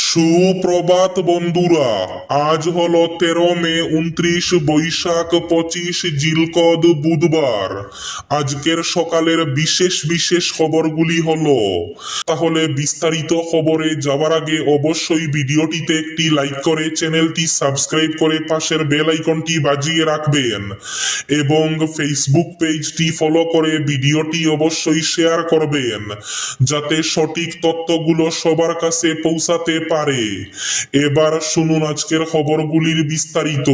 সুপ্রভাত বন্ধুরা। আজ হলো 13 মে, 29 বৈশাখ, 25 জিলকদ বুধবার। আজকের সকালের বিশেষ বিশেষ খবরগুলি হলো। তাহলে বিস্তারিত খবরে যাওয়ার আগে অবশ্যই ভিডিওটিতে একটি লাইক করে চ্যানেলটি সাবস্ক্রাইব করে পাশের বেল আইকনটি বাজিয়ে রাখবেন এবং ফেসবুক পেজটি ফলো করে ভিডিওটি অবশ্যই শেয়ার করবেন যাতে সঠিক তথ্যগুলো সবার কাছে পৌঁছাতে পারে। এবার শুনুন আজকের খবরগুলির বিস্তারিত।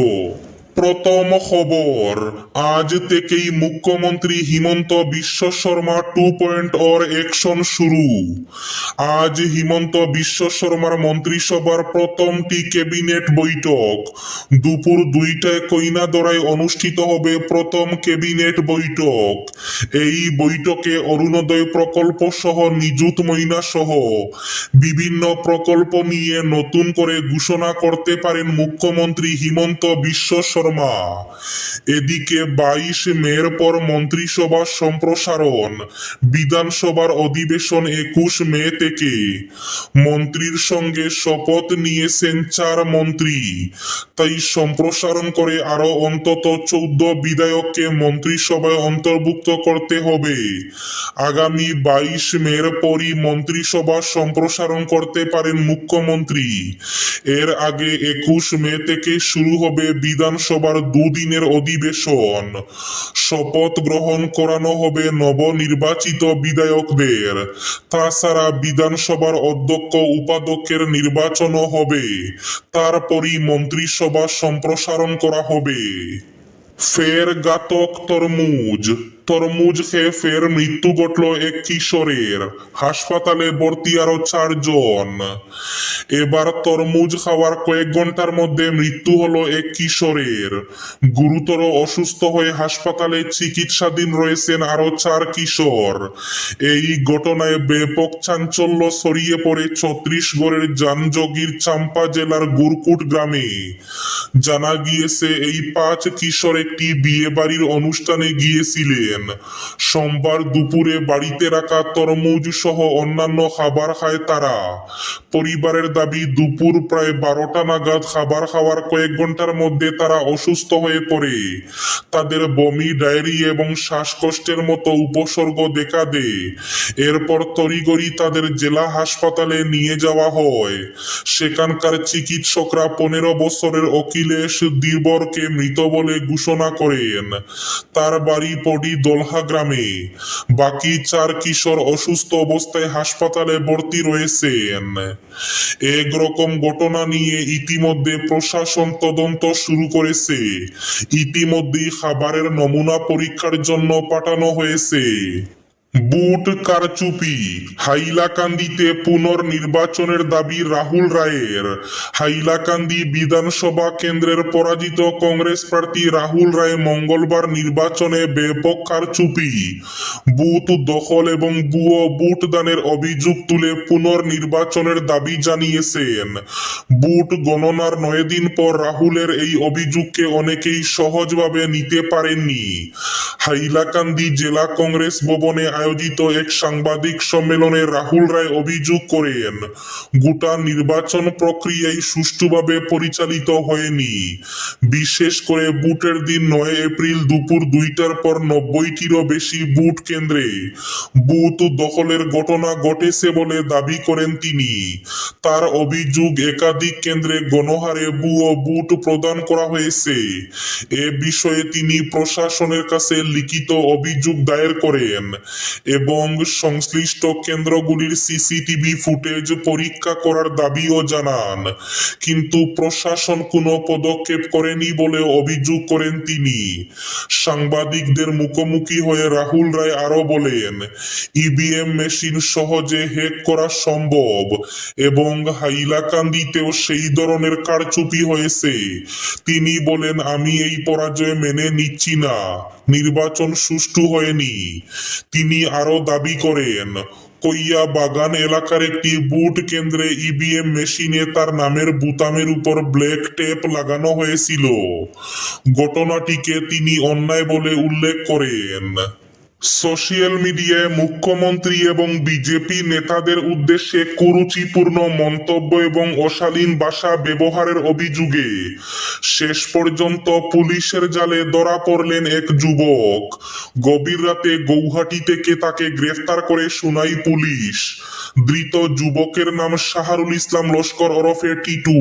প্রথম খবর, আজ থেকেই মুখ্যমন্ত্রী হিমন্ত বিশ্ব শর্মা 2.0 অ্যাকশন শুরু। আজ হিমন্ত বিশ্ব শর্মার মন্ত্রিসভার প্রথমটি ক্যাবিনেট বৈঠক। দুপুর 2টায় কইনাদরায় অনুষ্ঠিত হবে প্রথম ক্যাবিনেট বৈঠক। এই বৈঠকে অরুণোদয় প্রকল্প সহ নিযুত ময়না সহ বিভিন্ন প্রকল্প নিয়ে নতুন করে ঘোষণা করতে পারেন মুখ্যমন্ত্রী হিমন্ত বিশ্ব শর্মা। এদিকে 22 মের পর মন্ত্রিসভা সম্প্রসারণ, বিধানসভার অধিবেশন 21 মে থেকে। মন্ত্রীর সঙ্গে শপথ নিয়েছেন 4 মন্ত্রী, তাই সম্প্রসারণ করে আরো অন্তত 14 বিধায়ককে মন্ত্রিসভায় অন্তর্ভুক্ত করতে হবে। আগামী 22 মের পরই মন্ত্রিসভা সম্প্রসারণ করতে পারেন মুখ্যমন্ত্রী। এর আগে 21 মে থেকে শুরু হবে বিধানসভার দুদিনের অধিবেশন। শপথ গ্রহণ করানো হবে নবনির্বাচিত বিধায়কদের। তাছাড়া বিধানসভার অধ্যক্ষ উপাধ্যক্ষের নির্বাচনও হবে। তারপরই মন্ত্রিসভা সম্প্রসারণ করা হবে। ফের ঘাতক তরমুজ খেয়ে ফের মৃত্যু ঘটল এক কিশোরের। হাসপাতালে ভর্তি আরো 4 জন। এবার তরমুজ খাওয়ার কয়েক ঘন্টার মধ্যে মৃত্যু হলো এক কিশোরের। গুরুতর অসুস্থ হয়ে হাসপাতালে চিকিৎসাধীন রয়েছেন আরো 4 কিশোর। এই ঘটনায় ব্যাপক চাঞ্চল্য ছড়িয়ে পড়ে ছত্তিশগড়ের জামজগির চাম্পা জেলার গুরকুট গ্রামে। জানা গিয়েছে এই 5 কিশোর একটি বিয়ে বাড়ির অনুষ্ঠানে গিয়েছিলেন। সোমবার দুপুরে বাড়িতে রাখা তরমুজ সহ অন্যান্য খাবার খায় তারা। পরিবারের দাবি, দুপুর প্রায় 12টা নাগাদ খাবার খাওয়ার কয়েক ঘন্টার মধ্যে তারা অসুস্থ হয়ে পড়ে। তাদের বমি, ডায়রিয়া এবং শ্বাসকষ্টের মতো উপসর্গ দেখা দেয়। এরপর তড়িঘড়ি তাদের জেলা হাসপাতালে নিয়ে যাওয়া হয়। সেখানকার চিকিৎসকরা 15 বছরের অখিলেশ দিবরকে মৃত বলে ঘোষণা করেন। তার বাড়ি পডি দলহা গ্রামে। বাকি 4 কিশোর অসুস্থ অবস্থায় হাসপাতালে ভর্তি রয়েছেন। একরকম ঘটনা নিয়ে ইতিমধ্যে প্রশাসন তদন্ত শুরু করেছে। ইতিমধ্যেই খাবারের নমুনা পরীক্ষার জন্য পাঠানো হয়েছে। বুট কারচুপি, হাইলাকান্দিতে পুনর্নির্বাচনের দাবি রাহুল রায়ের। হাইলাকান্দি বিধানসভা কেন্দ্রের পরাজিত কংগ্রেস প্রার্থী রাহুল রায় মঙ্গলবার নির্বাচনে ব্যাপক কারচুপি, বুথ দখল এবং ভুয়ো বুট দানের অভিযোগ তুলে পুনর্নির্বাচনের দাবি জানিয়েছেন। বুট গণনার 9 দিন পর রাহুলের এই অভিযোগকে অনেকেই সহজভাবে নিতে পারেননি। হাইলাকান্দি জেলা কংগ্রেস ভবনে আয়োজিত এক সাংবাদিক সম্মেলনে রাহুল রায় অভিযোগ করেন, গোটা নির্বাচন প্রক্রিয়ায় সুষ্ঠুভাবে পরিচালিত হয়নি। বিশেষ করে বুটের দিন 9 এপ্রিল দুপুর 2টার পর 90টিরও বেশি বুট কেন্দ্রে বুথ দখলের ঘটনা ঘটেছে বলে দাবি করেন তিনি। তার অভিযোগ, একাধিক কেন্দ্রে গণহারে ভুয়ো বুট প্রদান করা হয়েছে। এ বিষয়ে তিনি প্রশাসনের কাছে লিখিত অভিযোগ দায়ের করেন এবং সংশ্লিষ্ট কেন্দ্রগুলির সিসিটিভি ফুটেজ পরীক্ষা করার দাবিও জানান। কিন্তু প্রশাসন কোনো পদক্ষেপ করেনি বলে অভিযোগ করেন তিনি। সাংবাদিকদের মুখোমুখি হয়ে রাহুল রায় আরো বলেন, ইভিএম মেশিন সহজে হ্যাক করা সম্ভব এবং হাইলাকান্দিতেও সেই ধরনের কারচুপি হয়েছে। তিনি বলেন, আমি এই পরাজয় মেনে নিচ্ছি না, নির্বাচন সুষ্ঠু হয়নি। তিনি আরো দাবি করেন, কইয়া বাগান এলাকার একটি বুট কেন্দ্রে ইভিএম মেশিনে তার নামের বোতামের উপর ব্ল্যাক টেপ লাগানো হয়েছিল। ঘটনাটিকে তিনি অন্যায় বলে উল্লেখ করেন। সোশ্যাল মিডিয়ায় মুখ্যমন্ত্রী এবং বিজেপি নেতাদের উদ্দেশ্যে কুরুচিপূর্ণ মন্তব্য এবং অশালীন ভাষা ব্যবহারের অভিযোগে শেষ পর্যন্ত পুলিশের জালে ধরা পড়লেন এক যুবক। গভীর রাতে গৌহাটি থেকে তাকে গ্রেফতার করে সুনাই পুলিশ। ধৃত যুবকের নাম শাহরুল ইসলাম লস্কর ওরফে টিটু,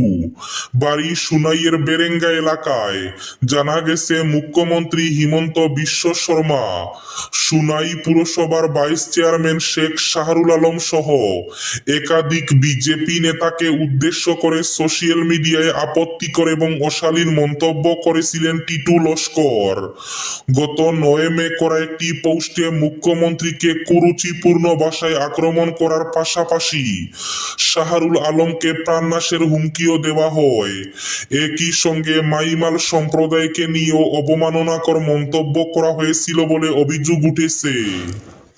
বাড়ি সুনাইয়ের বেরেঙ্গা এলাকায়। জানা গেছে মুখ্যমন্ত্রী হিমন্ত বিশ্ব শর্মা, সুনাই পুরসভার ভাইস চেয়ারম্যান শেখ শাহরুল আলম সহ একাধিক বিজেপি নেতাকে উদ্দেশ্য করে সোশ্যাল মিডিয়ায় আপত্তিকর এবং অশালীন মন্তব্য করেছিলেন টিটু লস্কর। গত 9 মে করা একটি পোস্টে মুখ্যমন্ত্রীকে কুরুচিপূর্ণ ভাষায় আক্রমণ করার পাশাপাশি শাহরুল আলমকে প্রাণনাশের হুমকিও দেওয়া হয়। একই সঙ্গে মাইমাল সম্প্রদায়কে নিয়েও অবমাননাকর মন্তব্য করা হয়েছিল বলে অভিযোগ উঠেছে।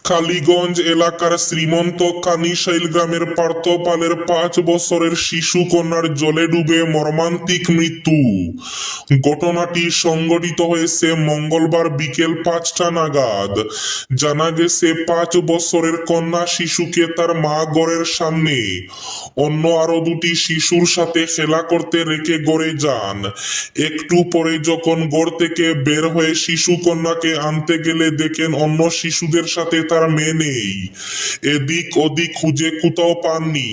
কালীগঞ্জ এলাকার শ্রীমন্ত কানিশাইল গ্রামের পার্থপালের 5 বছরের শিশু কন্যার জলে ডুবে মর্মান্তিক মৃত্যু। ঘটনাটি সংঘটিত হয়েছে মঙ্গলবার বিকেল 5টা নাগাদ। জানা গেছে 5 বছরের কন্যা শিশুকে তার মা ঘরের সামনে অন্য আরো 2টি শিশুর সাথে খেলা করতে রেখে ঘরে যান। একটু পরে যখন ঘর থেকে বের হয়ে শিশু কন্যাকে আনতে গেলে দেখেন অন্য শিশুদের সাথে তার মেয়ে নেই। এদিক ওদিক খুঁজে কোথাও পাননি।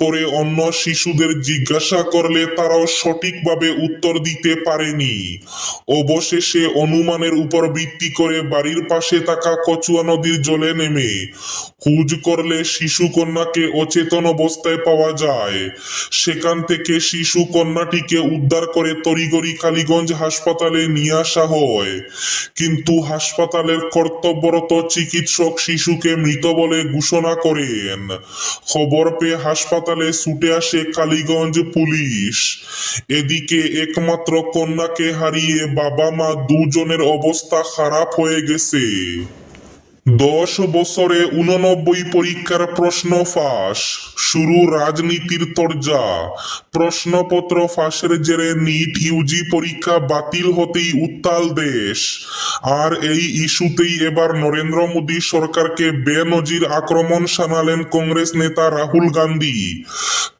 পরে অন্য শিশুদের জিজ্ঞাসা করলে তারাও সঠিকভাবে উত্তর দিতে পারেনি। অবশেষে অনুমানের উপর ভিত্তি করে বাড়ির পাশে থাকা কচুয়া নদীর জলে নেমে খোঁজ করলে শিশু কন্যাকে অচেতন অবস্থায় পাওয়া যায়। সেখান থেকে শিশু কন্যাটিকে উদ্ধার করে তড়িঘড়ি কালীগঞ্জ হাসপাতালে নিয়ে আসা হয়, কিন্তু হাসপাতালের কর্তব্যরত চিকিৎসক শিশুকে মৃত বলে ঘোষণা করেন। খবর পেয়ে হাসপাতালে ছুটে আসে কালীগঞ্জ পুলিশ। এদিকে একমাত্র কন্যাকে হারিয়ে বাবা মা দুজনের অবস্থা খারাপ হয়ে গেছে। 10 বছরে 89 পরীক্ষার প্রশ্ন ফাঁস, শুরু রাজনীতির তরজা। প্রশ্নপত্র ফাঁসের জেরে নিট ইউজি পরীক্ষা বাতিল হতেই উত্তাল দেশ। আর এই ইস্যুতেই এবার নরেন্দ্র মোদী সরকারকে বেনজির আক্রমণ শানালেন কংগ্রেস নেতা রাহুল গান্ধী।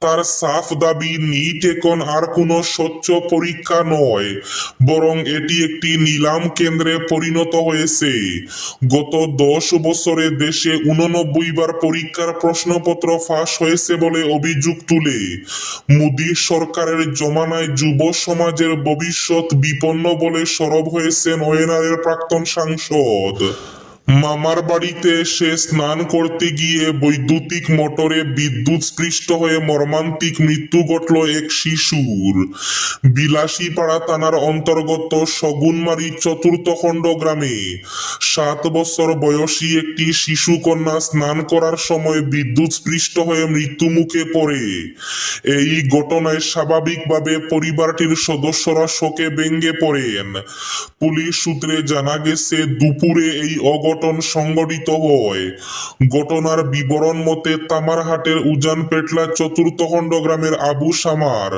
তার সাফ দাবি, নিট এখন আর কোনো স্বচ্ছ পরীক্ষা নয়, বরং এটি একটি নিলাম কেন্দ্রে পরিণত হয়েছে। গত 10 বছরে দেশে 89 বার পরীক্ষার প্রশ্নপত্র ফাঁস হয়েছে বলে অভিযোগ তুলে মোদী সরকারের জমানায় যুব সমাজের ভবিষ্যৎ বিপন্ন বলে সরব হয়েছেন ওয়েনারের প্রাক্তন সাংসদ। মামার বাড়িতে এসে স্নান করতে গিয়ে বৈদ্যুতিক মোটরে বিদ্যুৎ স্পৃষ্ট হয়ে মর্মান্তিক মৃত্যু ঘটল এক শিশুর। বিলাসীপাড়া থানার অন্তর্গত সগুনমারি চতুর্থ খণ্ড গ্রামে 7 বছর বয়সী একটি শিশু কন্যা স্নান করার সময় বিদ্যুৎ স্পৃষ্ট হয়ে মৃত্যু মুখে পড়ে। এই ঘটনায় স্বাভাবিকভাবে পরিবারটির সদস্যরা শোকে ভেঙে পড়েন। পুলিশ সূত্রে জানা গেছে দুপুরে এই অঘটন সংঘটিত হয়। ঘটনার বিবরণ মতে তামারহাটের উজান পেটলা চতুর্থ খণ্ড গ্রামের আবু সামার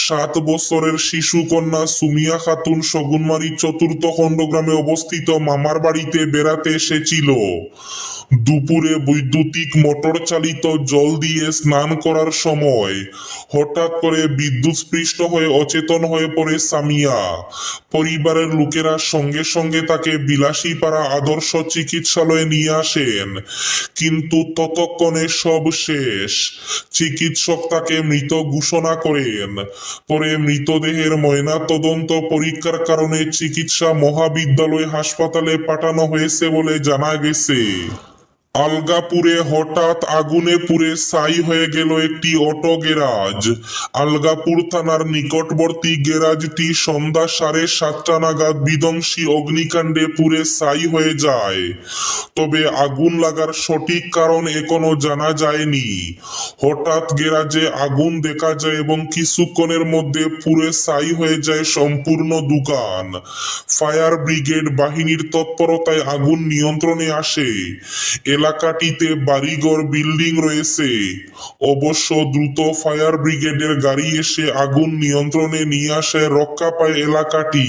7 বছরের শিশু কন্যা সুমিয়া খাতুন সগুনমারি চতুর্থ খণ্ড গ্রামে অবস্থিত মামার বাড়িতে বেড়াতে এসেছিল। দুপুরে বৈদ্যুতিক মোটর চালিত জল দিয়ে স্নান করার সময় হঠাৎ করে বিদ্যুৎ স্পৃষ্ট হয়ে অচেতন হয়ে পড়ে সামিয়া। পরিবারের লোকেরা সঙ্গে সঙ্গে তাকে বিলাসীপাড়া আদর্শ চিকিৎসালয়ে নিয়ে আসেন, কিন্তু ততক্ষণে সব শেষ। চিকিৎসক তাকে মৃত ঘোষণা করেন। পরে মৃতদেহের ময়না তদন্ত পরীক্ষার কারণে চিকিৎসা মহাবিদ্যালয় হাসপাতালে পাঠানো হয়েছে বলে জানা গেছে। আলগাপুরে হঠাৎ আগুনে পুড়ে ছাই হয়ে গেল একটি অটো গ্যারাজ। আলগাপুর থানার নিকটবর্তী গ্যারাজটি সন্ধ্যা 7:30 নাগাদ বিধ্বংসী অগ্নিকাণ্ডে পুড়ে ছাই হয়ে যায়। তবে আগুন লাগার সঠিক কারণ এখনো জানা যায়নি। হঠাৎ গ্যারাজে আগুন দেখা যায় এবং কিছুক্ষণের মধ্যে পুড়ে ছাই হয়ে যায় সম্পূর্ণ দোকান। ফায়ার ব্রিগেড বাহিনীর তৎপরতায় আগুন নিয়ন্ত্রণে আসে। এলাকাটিতে বাড়িঘর বিল্ডিং রয়েছে। অবশ্য দ্রুত ফায়ার ব্রিগেডের গাড়ি এসে আগুন নিয়ন্ত্রণে নিয়ে আসে, রক্ষা পায় এলাকাটি।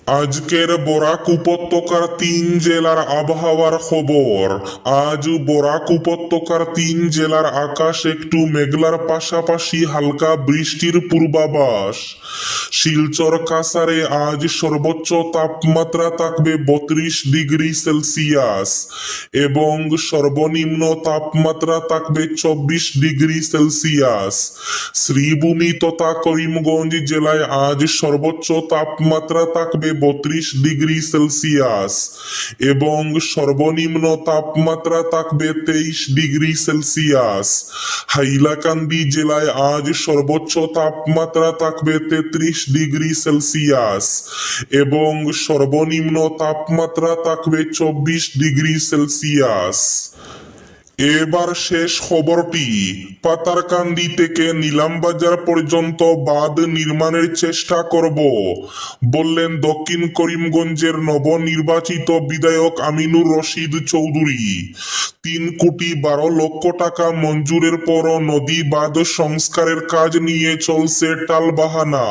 আজকের বরাক উপত্যকার 3 জেলার আবহাওয়ার খবর। আজ বরাক উপত্যকার 3 জেলার আকাশ একটু মেঘলার পাশাপাশি হালকা বৃষ্টির পূর্বাভাস। শিলচর কাছাড়ে আজ সর্বোচ্চ তাপমাত্রা থাকবে 32 ডিগ্রি সেলসিয়াস এবং সর্বনিম্ন তাপমাত্রা থাকবে 24 ডিগ্রি সেলসিয়াস। শ্রীভূমি তথা করিমগঞ্জ জেলায় আজ সর্বোচ্চ তাপমাত্রা থাকবে 32 ডিগ্রি সেলসিয়াস এবং সর্বনিম্ন তাপমাত্রা থাকবে 23 ডিগ্রি সেলসিয়াস। হাইলাকান্দি জেলায় আজ সর্বোচ্চ তাপমাত্রা থাকবে 33 ডিগ্রি সেলসিয়াস এবং সর্বনিম্ন তাপমাত্রা থাকবে 24 ডিগ্রি সেলসিয়াস। এবার শেষ খবরটি। পাতারকান্দি থেকে নিলামবাজার পর্যন্ত বাঁধ নির্মাণের চেষ্টা করব বললেন দক্ষিণ করিমগঞ্জের নবনির্বাচিত বিধায়ক আমিনুর রশিদ চৌধুরী। 3,12,00,000 টাকা মঞ্জুরের পরও নদী বাঁধ সংস্কারের কাজ নিয়ে চলছে টালবাহানা।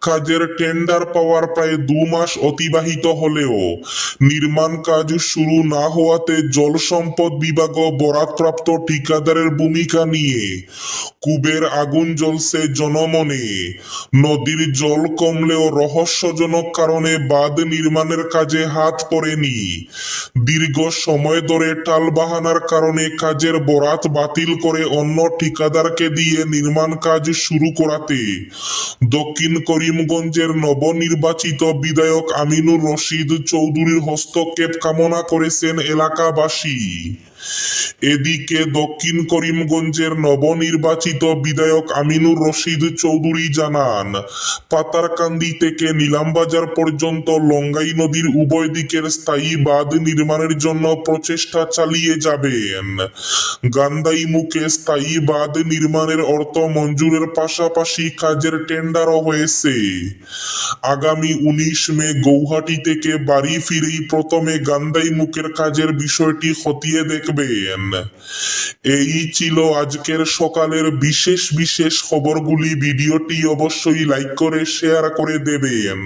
কাজের টেন্ডার পাওয়ার প্রায় 2 মাস অতিবাহিত হলেও নির্মাণ কাজ শুরু না হওয়াতে জল সম্পদ বিভাগ বরাদপ্রাপ্ত ঠিকাদারের ভূমিকা নিয়ে কুবের আগুন জ্বলছে জনমনে। নদীর জল কমলেও রহস্যজনক কারণে বাঁধ নির্মাণের কাজে হাত পড়েনি। দীর্ঘ সময় ধরে টালবাহানার কারণে কাজের বরাত বাতিল করে অন্য ঠিকাদারকে দিয়ে নির্মাণ কাজ শুরু করাতে দক্ষিণ করিমগঞ্জের নবনির্বাচিত বিধায়ক আমিনুর রশিদ চৌধুরীর হস্তক্ষেপ কামনা করেছেন এলাকাবাসী। এদিকে দক্ষিণ করিমগঞ্জের নবনির্বাচিত বিধায়ক আমিনুর রশিদ চৌধুরী জানান, পাতারকান্দি থেকে নিলামবাজার পর্যন্ত লঙ্গাই নদীর উভয় দিকের স্থায়ী বাঁধ নির্মাণের জন্য প্রচেষ্টা চালিয়ে যাবেন। গান্ধাই মুখে স্থায়ী বাঁধ নির্মাণের অর্থ মঞ্জুরের পাশাপাশি কাজের টেন্ডারও হয়েছে। আগামী 19 মে গৌহাটি থেকে বাড়ি ফিরেই প্রথমে গান্ধাই মুখের কাজের বিষয়টি খতিয়ে দেখবেন। এই ছিল আজকের সকালের বিশেষ খবরগুলি। ভিডিওটি অবশ্যই লাইক করে শেয়ার করে দেবেন।